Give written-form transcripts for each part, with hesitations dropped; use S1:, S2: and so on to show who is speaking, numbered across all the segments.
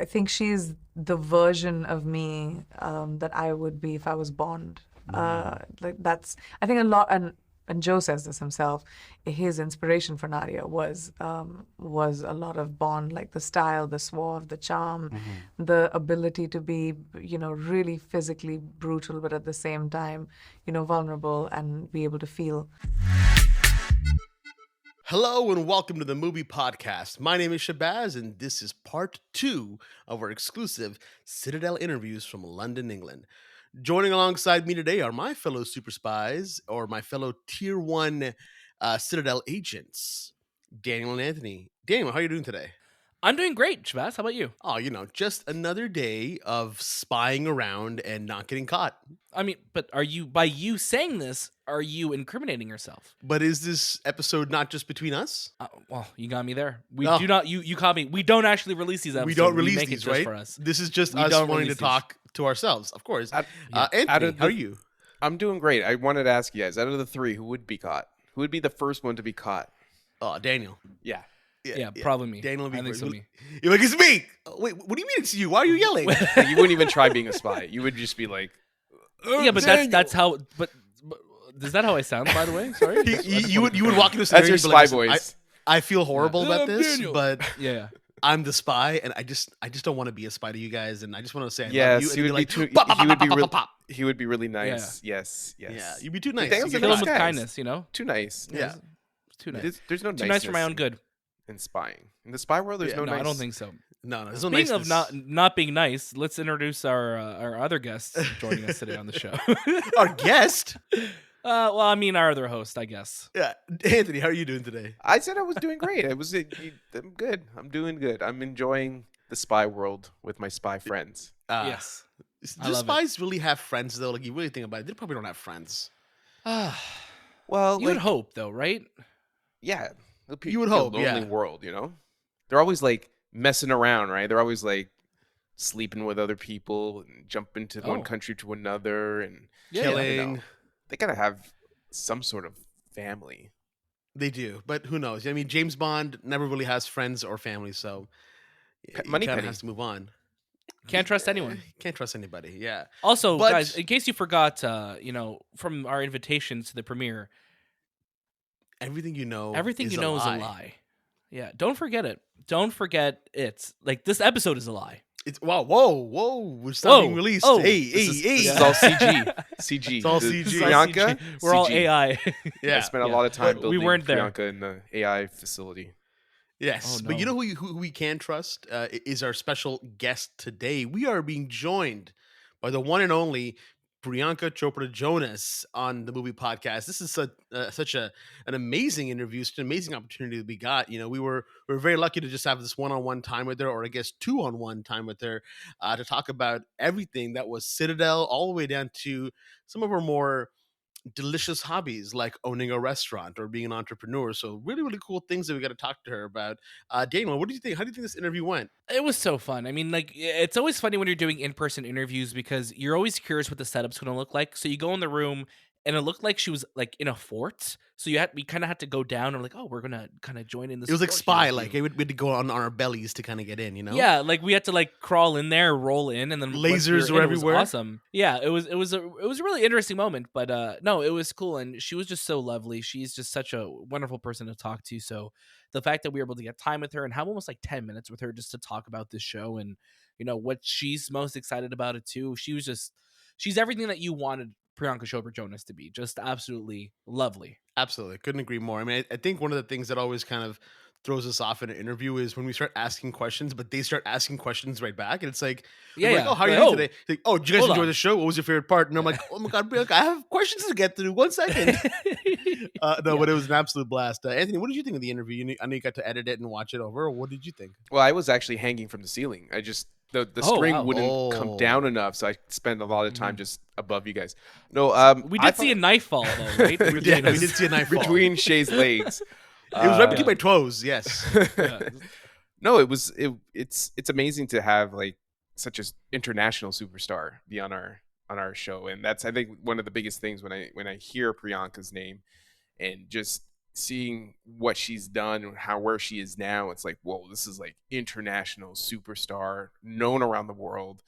S1: I think she's the version of me that I would be if I was Bond. Like that's I think a lot, and Joe says this himself. His inspiration for Nadia was a lot of Bond, like the style, the suave, the charm, the ability to be really physically brutal, but at the same time vulnerable and be able to feel.
S2: Hello and welcome to the Movie Podcast. My name is Shabazz, and this is part 2 of our exclusive Citadel interviews from London, England. Joining alongside me today are my fellow super spies, or my fellow Tier 1 Citadel agents, Daniel and Anthony. Daniel, how are you doing today?
S3: I'm doing great, Shabazz. How about you?
S2: Oh, just another day of spying around and not getting caught.
S3: I mean, but by you saying this, are you incriminating yourself?
S2: But is this episode not just between us?
S3: Well, you got me there. We
S2: No.
S3: do not. You caught me. We don't actually release these episodes.
S2: We don't release
S3: make
S2: these,
S3: it just
S2: right?
S3: for us.
S2: This is just
S3: We
S2: us
S3: don't
S2: wanting to
S3: release
S2: talk to ourselves, of course.
S3: Yeah.
S2: Anthony, how are you?
S4: I'm doing great. I wanted to ask you guys, out of the three, who would be caught? Who would be the first one to be caught?
S2: Oh, Daniel.
S4: Yeah.
S3: Yeah, probably me.
S2: Daniel would be
S3: I think
S2: first.
S3: so. Me.
S2: You're like, it's me. Oh, wait, what do you mean it's you? Why are you yelling?
S4: You wouldn't even try being a spy. You would just be like,
S3: Yeah, but
S2: Daniel.
S3: that's how. But is that how I sound? By the way, sorry.
S2: you would walk into a
S4: that's
S2: scenario
S4: your
S2: and be like,
S4: spy
S2: "Listen,
S4: voice.
S2: I feel horrible about
S3: I'm
S2: this,
S3: Daniel."
S2: but
S3: Yeah.
S2: I'm the spy, and I just don't want to be a spy to you guys, and I just want to say I
S4: Yes,
S2: love
S4: he
S2: you.
S4: would
S2: And
S4: be
S2: you'd
S4: too.
S2: like, "Pop, pop,
S4: He would
S2: pop,
S4: be
S2: pop,
S4: real.
S2: pop, pop."
S4: He would be really nice. Yes.
S2: Yeah, you'd be too nice.
S4: Daniel's
S2: You
S4: a
S2: get
S3: Kill
S4: nice
S3: him with
S4: guys.
S3: kindness,
S4: Too nice.
S2: Yeah.
S3: It's too nice.
S4: There's no
S3: Too nice for my own good.
S4: in spying. In the spy world, there's
S2: Yeah,
S4: no
S3: No,
S4: nice.
S3: I don't think so.
S2: No, there's no
S3: Speaking of
S2: niceness.
S3: not being nice, let's introduce our other guests joining us today on the show.
S2: Our guest.
S3: Well, I mean our other host, I guess.
S2: Yeah, Anthony, how are you doing today?
S4: I said I was doing great. I'm good. I'm doing good. I'm enjoying the spy world with my spy friends.
S3: Yes. I
S2: Do
S3: love it.
S2: spies really have friends though? Like you really think about it, they probably don't have friends.
S4: Well,
S3: You would hope, though, right?
S4: yeah,
S2: You would
S4: be a
S2: hope,
S4: lonely
S2: yeah.
S4: world, They're always like messing around, right? They're always like sleeping with other people and jumping to one
S3: Oh.
S4: country to another and
S3: Yeah,
S2: Killing.
S4: They gotta have some sort of family.
S2: They do, but who knows? I mean, James Bond never really has friends or family, so he kind of
S4: Moneypenny.
S2: has to move on.
S3: Can't trust anyone.
S2: Can't trust anybody. Yeah.
S3: Also,
S2: But-
S3: guys, in case you forgot, from our invitations to the premiere,
S2: Everything you know.
S3: everything
S2: is
S3: you know is a lie. Yeah, don't forget it. Don't forget it. Like, this episode is a lie.
S2: It's whoa! It's not being
S3: Whoa,
S2: released.
S3: oh.
S2: Hey.
S4: This is all CG. CG.
S2: It's all
S4: The-
S2: CG.
S3: This is all
S4: Priyanka,
S3: CG. We're all
S4: CG.
S3: AI.
S2: Yeah.
S4: I spent a
S3: Yeah.
S4: lot of time
S2: But
S4: building
S3: we weren't there.
S4: Priyanka in the AI facility.
S2: Yes,
S3: Oh,
S2: but you
S3: no.
S2: know who we can trust is our special guest today. We are being joined by the one and only Priyanka Chopra Jonas on the Movie Podcast. This is such an amazing interview, such an amazing opportunity that we got. We were very lucky to just have this one-on-one time with her, or I guess two-on-one time with her, to talk about everything that was Citadel, all the way down to some of her more delicious hobbies like owning a restaurant or being an entrepreneur. So really, really cool things that we got to talk to her about. Daniel, what do you think? How do you think this interview went?
S3: It was so fun. I mean, like, it's always funny when you're doing in-person interviews because you're always curious what the setup's going to look like. So you go in the room and it looked like she was like in a fort. So we kind of had to go down and like, oh, we're going to kind of join in this.
S2: It was like
S3: fort
S2: spy,
S3: here.
S2: like we had to go on our bellies to kind of get in,
S3: Yeah, like we had to like crawl in there, roll in, and then once we
S2: Lasers
S3: were
S2: were
S3: in, it was
S2: everywhere?
S3: awesome. Yeah, it was a really interesting moment, but no, it was cool, and she was just so lovely. She's just such a wonderful person to talk to. So the fact that we were able to get time with her and have almost like 10 minutes with her just to talk about this show and what she's most excited about it too. She's everything that you wanted Priyanka Chopra Jonas to be. Just absolutely lovely.
S2: Absolutely, couldn't agree more. I mean, I think one of the things that always kind of throws us off in an interview is when we start asking questions, but they start asking questions right back, and it's like,
S3: Yeah,
S2: I'm like,
S3: yeah.
S2: oh, how are you
S3: Like,
S2: doing
S3: oh,
S2: today? Like, oh, did you guys
S3: hold
S2: enjoy
S3: on.
S2: the show? What was your favorite part? And I'm like, oh my god, Priyanka, I have questions to get through. 1 second. No, but it was an absolute blast. Anthony, what did you think of the interview? I know you got to edit it and watch it over. What did you think?
S4: Well, I was actually hanging from the ceiling. I just the
S3: Oh,
S4: string
S3: wow.
S4: wouldn't
S2: Oh.
S4: come down enough, so I spent a lot of time just above you guys. No,
S3: We
S4: I
S3: did see a knife fall though, right?
S2: We did. We did see a knife fall.
S4: between Shay's legs.
S2: It was right
S4: Uh,
S2: between my toes. Yes.
S4: No, it's amazing to have like such an international superstar be on our show, and that's I think one of the biggest things when I hear Priyanka's name and just seeing what she's done and where she is now, it's like, whoa, this is like international superstar, known around the world.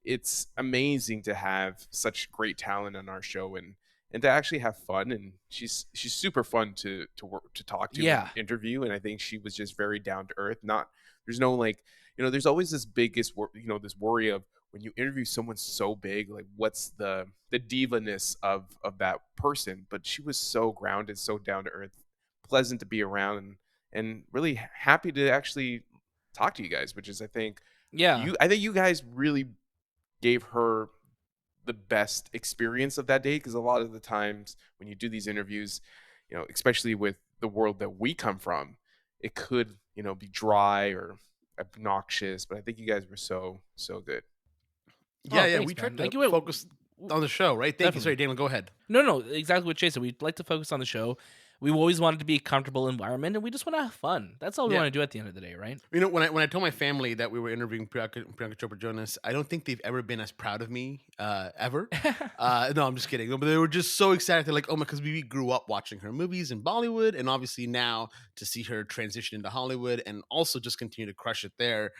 S4: It's amazing to have such great talent on our show and to actually have fun. And she's super fun to work, to talk to and interview. And I think she was just very down to earth. There's no like, there's always this biggest this worry of when you interview someone so big, like what's the diva-ness of that person. But she was so grounded, so down to earth, pleasant to be around, and really happy to actually talk to you guys, which is, I think you guys really gave her the best experience of that day, because a lot of the times when you do these interviews, especially with the world that we come from, it could be dry or obnoxious, but I think you guys were so good.
S2: Yeah,
S3: thanks,
S2: we tried
S3: man.
S2: to focus on the show, right? Thank you. Sorry, Daniel, go ahead.
S3: No, exactly what Jay said. We'd like to focus on the show. We always wanted to be a comfortable environment, and we just want to have fun. That's all we want to do at the end of the day, right?
S2: When I told my family that we were interviewing Priyanka Chopra Jonas, I don't think they've ever been as proud of me, ever. No, I'm just kidding. But they were just so excited. They're like, oh my, because we grew up watching her movies in Bollywood, and obviously now to see her transition into Hollywood and also just continue to crush it there,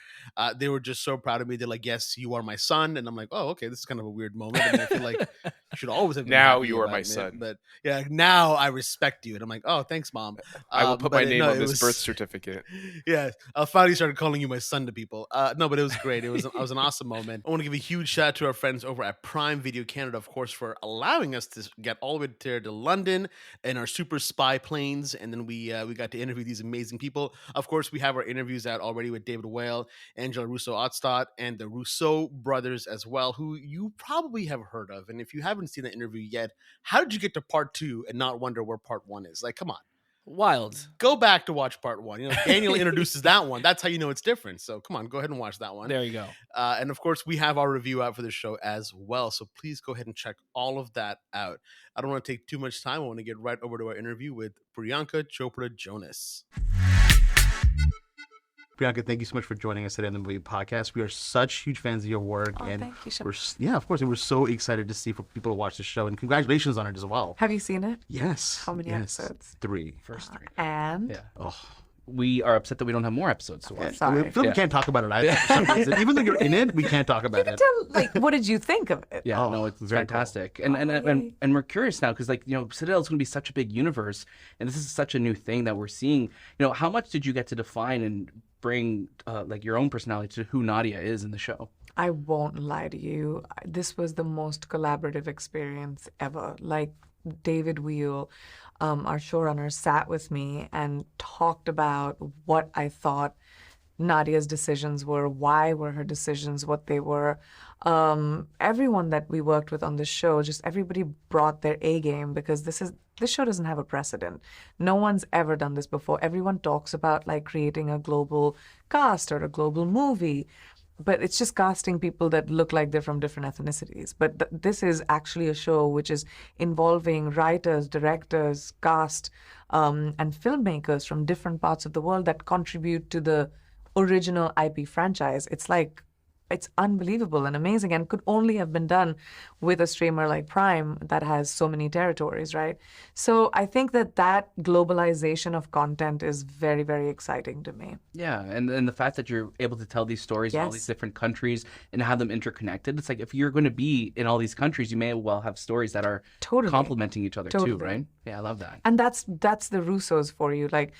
S2: they were just so proud of me. They're like, yes, you are my son. And I'm like, oh, okay, this is kind of a weird moment. I mean, I feel like you should always have been
S4: now
S2: happy
S4: you are
S2: about
S4: my
S2: it,
S4: son.
S2: But yeah, now I respect you. And I'm like, oh, thanks, Mom.
S4: I will put my name on this
S2: was,
S4: birth certificate.
S2: Yeah, I finally started calling you my son to people. No, but it was great. It was an awesome moment. I want to give a huge shout out to our friends over at Prime Video Canada, of course, for allowing us to get all the way there to London in our super spy planes, and then we got to interview these amazing people. Of course, we have our interviews out already with David Whale, Angela Russo-Otstadt, and the Russo brothers as well, who you probably have heard of. And if you haven't seen the interview yet, how did you get to part 2 and not wonder where part 1 is? Like, come on.
S3: Wild.
S2: Go back to watch part 1. Daniel introduces that one. That's how you know it's different. So come on, go ahead and watch that one.
S3: There you go.
S2: And of course, we have our review out for the show as well. So please go ahead and check all of that out. I don't want to take too much time. I want to get right over to our interview with Priyanka Chopra Jonas.
S5: Priyanka, thank you so much for joining us today on the Movie Podcast. We are such huge fans of your work.
S1: Oh,
S5: and
S1: thank you so much.
S5: Yeah, of course. And we're so excited to see for people to watch the show. And congratulations on it as well.
S1: Have you seen it?
S5: Yes.
S1: How many episodes?
S5: 3.
S6: First 3.
S1: And?
S6: Yeah.
S5: Oh.
S6: We are upset that we don't have more episodes to watch.
S1: Sorry.
S5: I feel like we can't talk about it either. For some reason. Even though you're in it, we can't talk about it.
S1: What did you think of it?
S6: Yeah,
S5: Oh,
S6: no, it's
S5: very
S6: fantastic.
S1: cool.
S6: And we're curious now because, like, Citadel is going to be such a big universe, and this is such a new thing that we're seeing. How much did you get to define and bring like your own personality to who Nadia is in the show?
S1: I won't lie to you. This was the most collaborative experience ever. Like, David Wheel, our showrunner, sat with me and talked about what I thought Nadia's decisions were, why were her decisions what they were. Everyone that we worked with on this show, just everybody brought their A game, because this show doesn't have a precedent. No one's ever done this before. Everyone talks about like creating a global cast or a global movie, but it's just casting people that look like they're from different ethnicities. But this is actually a show which is involving writers, directors, cast, and filmmakers from different parts of the world that contribute to the original IP franchise. It's unbelievable and amazing, and could only have been done with a streamer like Prime that has so many territories, right? So I think that globalization of content is very, very exciting to me.
S6: Yeah, and the fact that you're able to tell these stories in all these different countries and have them interconnected. It's like if you're going to be in all these countries, you may well have stories that are complementing each other too, right? Yeah, I love that.
S1: And that's the Russos for you. Like,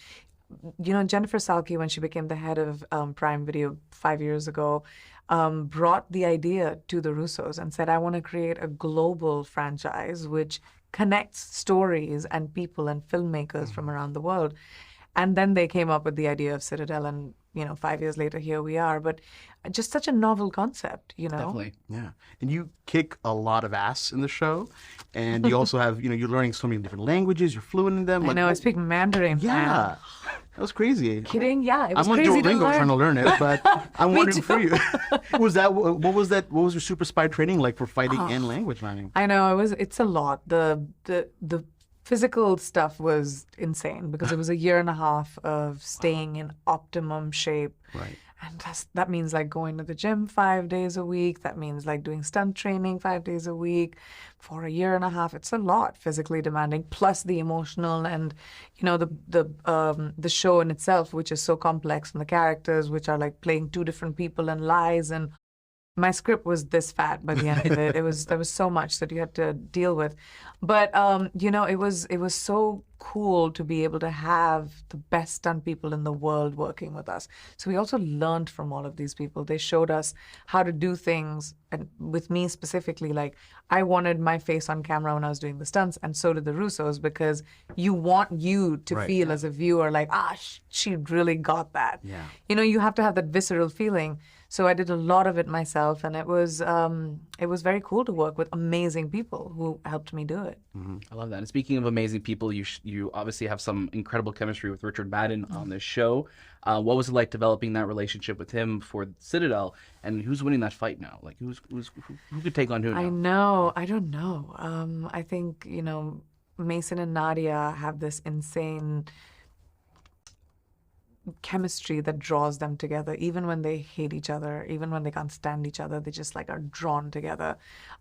S1: Jennifer Salke, when she became the head of Prime Video 5 years ago, brought the idea to the Russos and said, I want to create a global franchise which connects stories and people and filmmakers from around the world. And then they came up with the idea of Citadel, and 5 years later, here we are. But just such a novel concept,
S6: Definitely.
S5: Yeah. And you kick a lot of ass in the show. And you also have, you're learning so many different languages. You're fluent in them.
S1: I know, I speak Mandarin.
S5: Yeah.
S1: Man.
S5: That was crazy.
S1: Kidding? Yeah, it was
S5: I'm on
S1: crazy to
S5: Duolingo
S1: learn.
S5: trying to learn it, but I'm wondering for you. What was your super spy training like for fighting and language learning?
S1: I know, it's a lot. The physical stuff was insane because it was a year and a half of staying in optimum shape.
S5: Right.
S1: And that means like going to the gym 5 days a week. That means like doing stunt training 5 days a week for a year and a half. It's a lot physically demanding, plus the emotional and, the show in itself, which is so complex, and the characters, which are like playing two different people and lies. And my script was this fat by the end of it. There was so much that you had to deal with, but it was so cool to be able to have the best stunt people in the world working with us. So we also learned from all of these people. They showed us how to do things, and with me specifically, like I wanted my face on camera when I was doing the stunts, and so did the Russos, because you want you to
S5: Right.
S1: feel as a viewer like, she really got that.
S5: Yeah.
S1: You have to have that visceral feeling. So I did a lot of it myself, and it was very cool to work with amazing people who helped me do it.
S6: I love that. And speaking of amazing people, you obviously have some incredible chemistry with Richard Madden on this show. What was it like developing that relationship with him for Citadel? And who's winning that fight now? Like who could take on who now?
S1: I know. I don't know. I think, Mason and Nadia have this insane chemistry that draws them together, even when they hate each other, even when they can't stand each other. They just like are drawn together,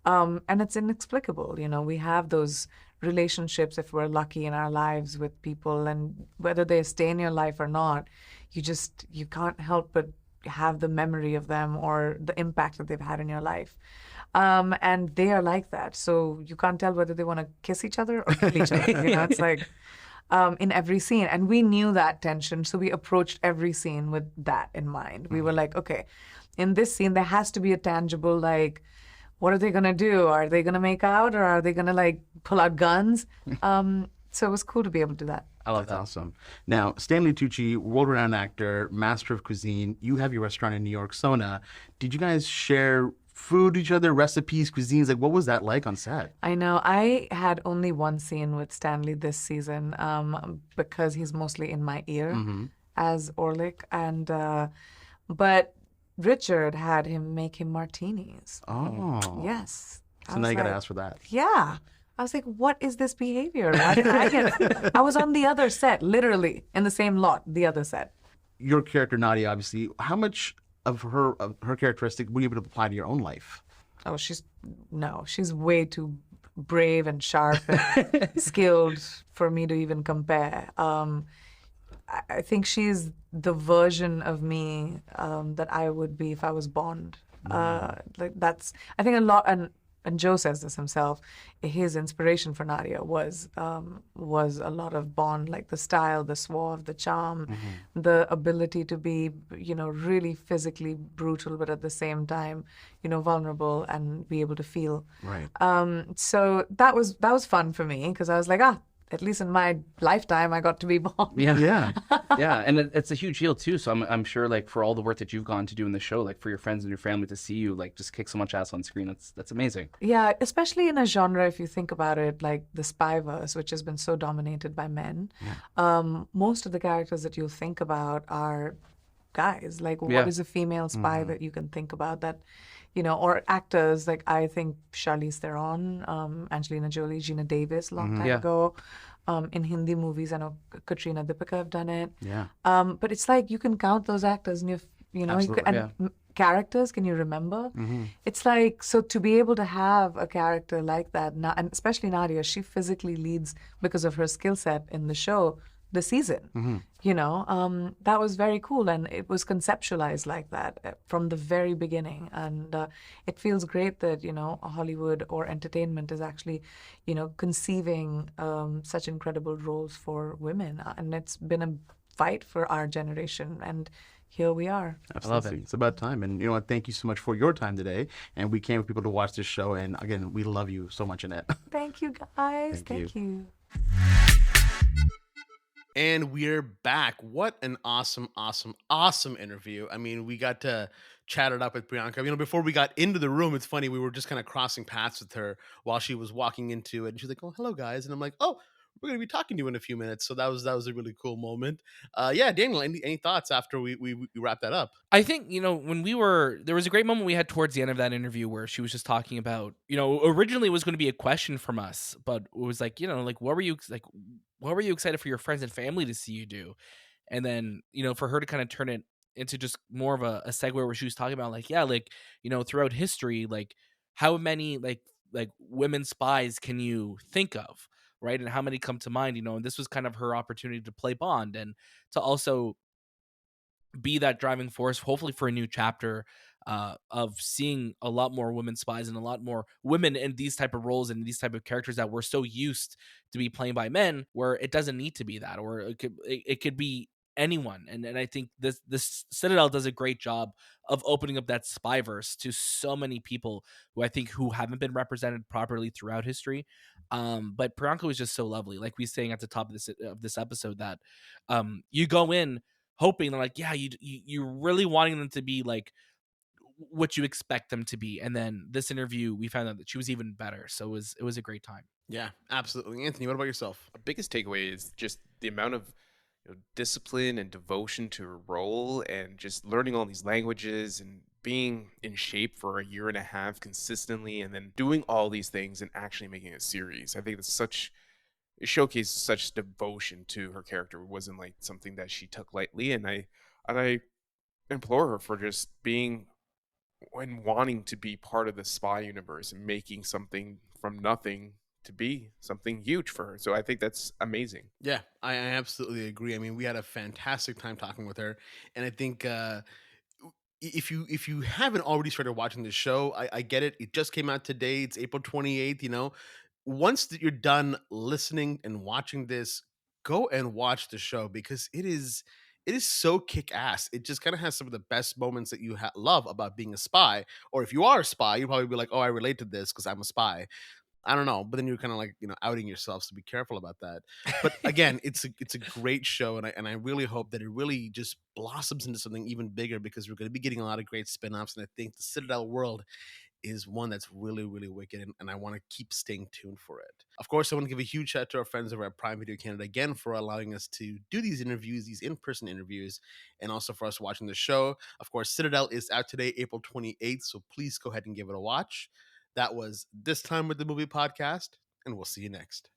S1: and it's inexplicable. We have those relationships if we're lucky in our lives with people, and whether they stay in your life or not, you can't help but have the memory of them or the impact that they've had in your life. And they are like that, so you can't tell whether they want to kiss each other or kill each other. It's like in every scene. And we knew that tension, so we approached every scene with that in mind. We were like, okay, in this scene, there has to be a tangible, like, what are they going to do? Are they going to make out, or are they going to, like, pull out guns? So it was cool to be able to do that.
S6: I love
S5: That's
S6: that.
S5: awesome. Now, Stanley Tucci, world-renowned actor, master of cuisine. You have your restaurant in New York, Sona. Did you guys share food with each other, recipes, cuisines? Like, what was that like on set?
S1: I know. I had only one scene with Stanley this season, because he's mostly in my ear as Orlick, and but Richard had him make him martinis.
S5: Oh.
S1: Yes.
S5: So now you got to ask for that.
S1: Yeah. I was like, what is this behavior? Why did I get? I was on the other set, literally in the same lot, the other set.
S5: Your character, Nadia, obviously, how much of her characteristic were you able to apply to your own life?
S1: Oh, she's way too brave and sharp and skilled for me to even compare. I think she's the version of me that I would be if I was Bond. I think a lot, and Joe says this himself. His inspiration for Nadia was a lot of Bond, like the style, the suave, the charm, the ability to be, really physically brutal, but at the same time, vulnerable and be able to feel.
S5: Right.
S1: So that was fun for me, because I was like, at least in my lifetime, I got to be Bond.
S6: Yeah.
S5: Yeah.
S6: Yeah, and it's a huge deal too. So I'm sure, like, for all the work that you've gone to do in the show, like for your friends and your family to see you like just kick so much ass on screen, that's amazing.
S1: Yeah, especially in a genre, if you think about it, like the spyverse, which has been so dominated by men. Most of the characters that you'll think about are guys. Like, what is a female spy that you can think about that, or actors? Like, I think Charlize Theron, Angelina Jolie, Gina Davis, long time ago. In Hindi movies, I know Katrina Deepika have done it.
S5: Yeah.
S1: But it's like you can count those actors, and characters, can you remember? It's like, so to be able to have a character like that, and especially Nadia, she physically leads because of her skill set in the show, the season. That was very cool, and it was conceptualized like that from the very beginning. And it feels great that Hollywood or entertainment is actually conceiving such incredible roles for women, and it's been a fight for our generation, and here we are.
S5: Absolutely.
S6: I love it.
S5: It's about time. And you know what? Thank you so much for your time today. And we came with people to watch this show. And again, we love you so much, Annette.
S1: Thank you, guys.
S5: Thank
S1: Thank you.
S2: And we're back. What an awesome, awesome, awesome interview. I mean, we got to chat it up with Priyanka. Before we got into the room, it's funny, we were just kind of crossing paths with her while she was walking into it. And she's like, "Oh, hello, guys." And I'm like, "Oh, we're going to be talking to you in a few minutes." So that was a really cool moment. Daniel, any thoughts after we wrap that up?
S3: I think, there was a great moment we had towards the end of that interview where she was just talking about, originally it was going to be a question from us, but it was like, what were you excited for your friends and family to see you do? And then, for her to kind of turn it into just more of a segue where she was talking about like, yeah, like, you know, throughout history, like how many like women spies can you think of, right? And how many come to mind, you know? And this was kind of her opportunity to play Bond and to also be that driving force, hopefully for a new chapter of seeing a lot more women spies and a lot more women in these type of roles and these type of characters that we're so used to be playing by men, where it doesn't need to be that, or it could be anyone. And I think this Citadel does a great job of opening up that spyverse to so many people who I think who haven't been represented properly throughout history. But Priyanka was just so lovely, like we saying at the top of this episode, that you go in hoping like, yeah, you're really wanting them to be like what you expect them to be, and then this interview we found out that she was even better. So it was a great time.
S2: Yeah, absolutely. Anthony, what about yourself?
S4: Our biggest takeaway is just the amount of discipline and devotion to her role, and just learning all these languages and being in shape for a year and a half consistently, and then doing all these things and actually making a series. I think that's such it showcased such devotion to her character. It wasn't like something that she took lightly, and I implore her for just being and wanting to be part of the spy universe and making something from nothing to be something huge for her. So I think that's amazing.
S2: Yeah, I absolutely agree. I mean, we had a fantastic time talking with her, and I think if you haven't already started watching the show, I get it. It just came out today. It's April 28th. You know, once that you're done listening and watching this, go and watch the show because it is so kick ass. It just kind of has some of the best moments that you love about being a spy. Or if you are a spy, you'll probably be like, "Oh, I relate to this because I'm a spy." I don't know, but then you're kind of like, outing yourself, so be careful about that. But again, it's a great show, and I really hope that it really just blossoms into something even bigger because we're going to be getting a lot of great spin-offs, and I think the Citadel world is one that's really, really wicked, and I want to keep staying tuned for it. Of course, I want to give a huge shout out to our friends over at Prime Video Canada again for allowing us to do these interviews, these in-person interviews, and also for us watching the show. Of course, Citadel is out today, April 28th, so please go ahead and give it a watch. That was This Time with the Movie Podcast, and we'll see you next.